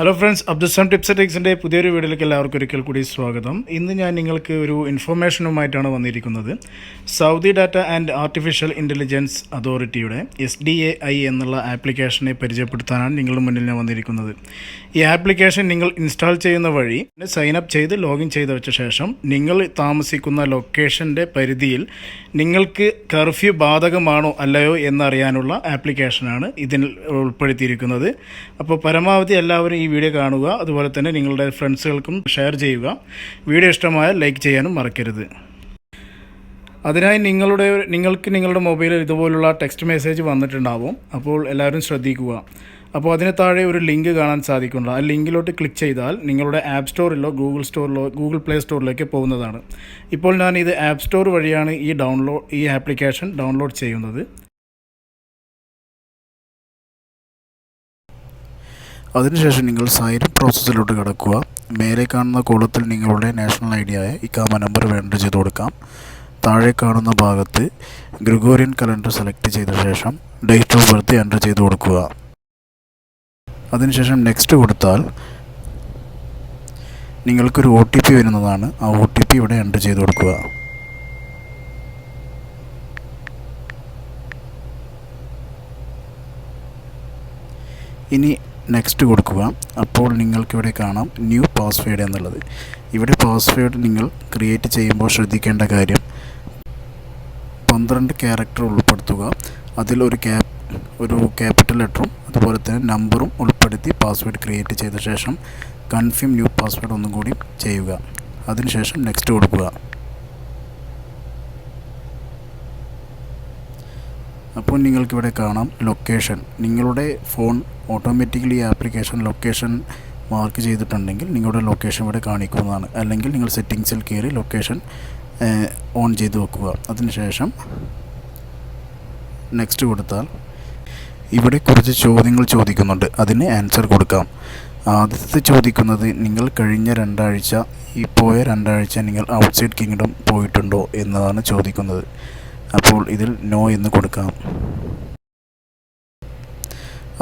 Hello friends, ABDUSAM tips and ട്രിക്സിൻ്റെ പുതിയൊരു വീഡിയോയിലേക്ക് എല്ലാവർക്കും ഒരിക്കൽ കൂടി സ്വാഗതം. ഇന്ന് ഞാൻ നിങ്ങൾക്ക് ഒരു ഇൻഫർമേഷനുമായിട്ടാണ് വന്നിരിക്കുന്നത്. Saudi data and artificial intelligence അതോറിറ്റിയുടെ SDAI എന്നുള്ള ആപ്ലിക്കേഷനെ പരിചയപ്പെടുത്താനാണ് നിങ്ങളുടെ മുന്നിൽ ഞാൻ വന്നിരിക്കുന്നത്. ഈ ആപ്ലിക്കേഷൻ നിങ്ങൾ ഇൻസ്റ്റാൾ ചെയ്യുന്ന വഴി സൈനപ്പ് ചെയ്ത് ലോഗിൻ ചെയ്ത് വെച്ച ശേഷം നിങ്ങൾ താമസിക്കുന്ന ലൊക്കേഷൻ്റെ പരിധിയിൽ നിങ്ങൾക്ക് കർഫ്യൂ ബാധകമാണോ അല്ലയോ എന്നറിയാനുള്ള ആപ്ലിക്കേഷനാണ് ഇതിൽ ഉൾപ്പെടുത്തിയിരിക്കുന്നത്. അപ്പോൾ പരമാവധി എല്ലാവരും ഈ വീഡിയോ കാണുക, അതുപോലെ തന്നെ നിങ്ങളുടെ ഫ്രണ്ട്സുകൾക്കും ഷെയർ ചെയ്യുക. വീഡിയോ ഇഷ്ടമായാൽ ലൈക്ക് ചെയ്യാനും മറക്കരുത്. അതിനായി നിങ്ങൾക്ക് നിങ്ങളുടെ മൊബൈലിൽ ഇതുപോലുള്ള ടെക്സ്റ്റ് മെസ്സേജ് വന്നിട്ടുണ്ടാവും. അപ്പോൾ എല്ലാവരും ശ്രദ്ധിക്കുക. അപ്പോൾ അതിന് താഴെ ഒരു ലിങ്ക് കാണാൻ സാധിക്കുന്നുണ്ട്. ആ ലിങ്കിലോട്ട് ക്ലിക്ക് ചെയ്താൽ നിങ്ങളുടെ ആപ്പ് സ്റ്റോറിലോ ഗൂഗിൾ പ്ലേ സ്റ്റോറിലേക്ക് പോകുന്നതാണ്. ഇപ്പോൾ ഞാൻ ഇത് ആപ്പ് സ്റ്റോർ വഴിയാണ് ഈ ആപ്ലിക്കേഷൻ ഡൗൺലോഡ് ചെയ്യുന്നത്. അതിനുശേഷം നിങ്ങൾ സൈൻ അപ്പ് പ്രോസസ്സിലോട്ട് കടക്കുക. മേലെ കാണുന്ന കോളത്തിൽ നിങ്ങളുടെ നാഷണൽ ID ആയ ഇക്കാമ നമ്പർ എൻ്റർ ചെയ്ത് കൊടുക്കാം. താഴെ കാണുന്ന ഭാഗത്ത് ഗ്രിഗോറിയൻ കലണ്ടർ സെലക്ട് ചെയ്ത ശേഷം ഡേറ്റ് ഓഫ് ബർത്ത് എൻ്റർ ചെയ്ത് കൊടുക്കുക. അതിനുശേഷം നെക്സ്റ്റ് കൊടുത്താൽ നിങ്ങൾക്കൊരു OTP വരുന്നതാണ്. ആ OTP ഇവിടെ എൻ്റർ ചെയ്ത് കൊടുക്കുക. ഇനി നെക്സ്റ്റ് കൊടുക്കുക. അപ്പോൾ നിങ്ങൾക്കിവിടെ കാണാം ന്യൂ പാസ്വേഡ് എന്നുള്ളത്. ഇവിടെ പാസ്വേഡ് നിങ്ങൾ ക്രിയേറ്റ് ചെയ്യുമ്പോൾ ശ്രദ്ധിക്കേണ്ട കാര്യം 12 ക്യാരക്ടർ ഉൾപ്പെടുത്തുക. അതിൽ ഒരു ക്യാപിറ്റൽ ലെറ്ററും അതുപോലെ തന്നെ നമ്പറും ഉൾപ്പെടുത്തി പാസ്വേഡ് ക്രിയേറ്റ് ചെയ്ത ശേഷം കൺഫേം ന്യൂ പാസ്വേഡ് ഒന്നും കൂടി ചെയ്യുക. അതിനുശേഷം നെക്സ്റ്റ് കൊടുക്കുക. അപ്പോൾ നിങ്ങൾക്കിവിടെ കാണാം ലൊക്കേഷൻ. നിങ്ങളുടെ phone automatically application location mark ചെയ്തിട്ടുണ്ടെങ്കിൽ നിങ്ങളുടെ ലൊക്കേഷൻ ഇവിടെ കാണിക്കുന്നതാണ്. അല്ലെങ്കിൽ നിങ്ങൾ സെറ്റിങ്സിൽ കയറി ലൊക്കേഷൻ ഓൺ ചെയ്ത് വെക്കുക. അതിനുശേഷം നെക്സ്റ്റ് കൊടുത്താൽ ഇവിടെ കുറച്ച് ചോദ്യങ്ങൾ ചോദിക്കുന്നുണ്ട്. അതിന് ആൻസർ കൊടുക്കാം. ആദ്യത്തെ ചോദിക്കുന്നത് നിങ്ങൾ കഴിഞ്ഞ 2 ആഴ്ച പോയ 2 ആഴ്ച നിങ്ങൾ ഔട്ട്സൈഡ് കിങ്ഡം പോയിട്ടുണ്ടോ എന്നതാണ് ചോദിക്കുന്നത്. അപ്പോൾ ഇതിൽ നോ എന്ന് കൊടുക്കാം.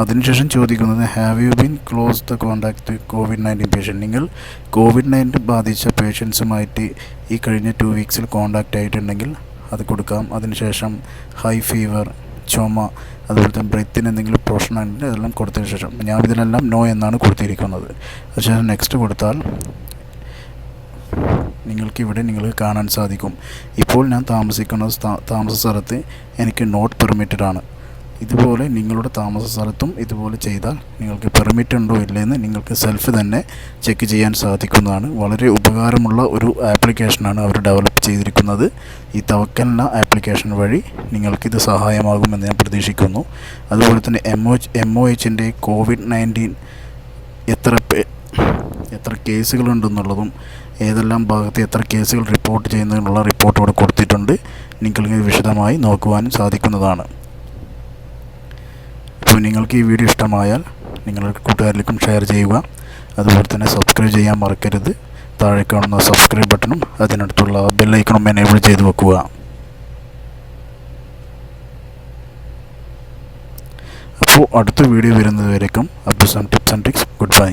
അതിനുശേഷം ചോദിക്കുന്നത് have you been close the contact COVID-19 patient. നിങ്ങൾ COVID-19 ബാധിച്ച പേഷ്യൻസുമായിട്ട് ഈ കഴിഞ്ഞ 2 വീക്സിൽ കോൺടാക്റ്റ് ആയിട്ടുണ്ടെങ്കിൽ അത് കൊടുക്കാം. അതിനുശേഷം ഹൈ ഫീവർ, ചുമ, അതുപോലെ തന്നെ ബ്രെത്തിന് എന്തെങ്കിലും പ്രശ്നം ഉണ്ടെങ്കിൽ അതെല്ലാം കൊടുത്തതിന് ശേഷം ഞാൻ ഇതിനെല്ലാം നോ എന്നാണ് കൊടുത്തിരിക്കുന്നത്. അതിനുശേഷം നെക്സ്റ്റ് കൊടുത്താൽ നിങ്ങൾക്ക് കാണാൻ സാധിക്കും. ഇപ്പോൾ ഞാൻ താമസിക്കുന്ന താമസ സ്ഥലത്ത് എനിക്ക് നോട്ട് പെർമിറ്റഡ് ആണ്. ഇതുപോലെ നിങ്ങളുടെ താമസ സ്ഥലത്തും ഇതുപോലെ ചെയ്താൽ നിങ്ങൾക്ക് പെർമിറ്റ് ഉണ്ടോ ഇല്ലയെന്ന് നിങ്ങൾക്ക് സെൽഫ് തന്നെ ചെക്ക് ചെയ്യാൻ സാധിക്കുന്നതാണ്. വളരെ ഉപകാരമുള്ള ഒരു ആപ്ലിക്കേഷനാണ് അവർ ഡെവലപ്പ് ചെയ്തിരിക്കുന്നത്. ഈ തവക്കൽന ആപ്ലിക്കേഷൻ വഴി നിങ്ങൾക്കിത് സഹായമാകുമെന്ന് ഞാൻ പ്രതീക്ഷിക്കുന്നു. അതുപോലെ തന്നെ MOHൻ്റെ COVID-19 എത്ര കേസുകളുണ്ടെന്നുള്ളതും ഏതെല്ലാം ഭാഗത്ത് എത്ര കേസുകൾ റിപ്പോർട്ട് ചെയ്യുന്നതിനുള്ള റിപ്പോർട്ട് ഇവിടെ കൊടുത്തിട്ടുണ്ട്. നിങ്ങൾക്ക് വിശദമായി നോക്കുവാനും സാധിക്കുന്നതാണ്. അപ്പോൾ നിങ്ങൾക്ക് ഈ വീഡിയോ ഇഷ്ടമായാൽ നിങ്ങളുടെ കൂട്ടുകാരിലേക്കും ഷെയർ ചെയ്യുക. അതുപോലെ തന്നെ സബ്സ്ക്രൈബ് ചെയ്യാൻ മറക്കരുത്. താഴെ കാണുന്ന സബ്സ്ക്രൈബ് ബട്ടണും അതിനടുത്തുള്ള ബെല്ലൈക്കണും എനേബിൾ ചെയ്ത് വെക്കുക. അപ്പോൾ അടുത്ത വീഡിയോ വരുന്നതുവരേക്കും ABDUSAM tips and tricks. Good bye.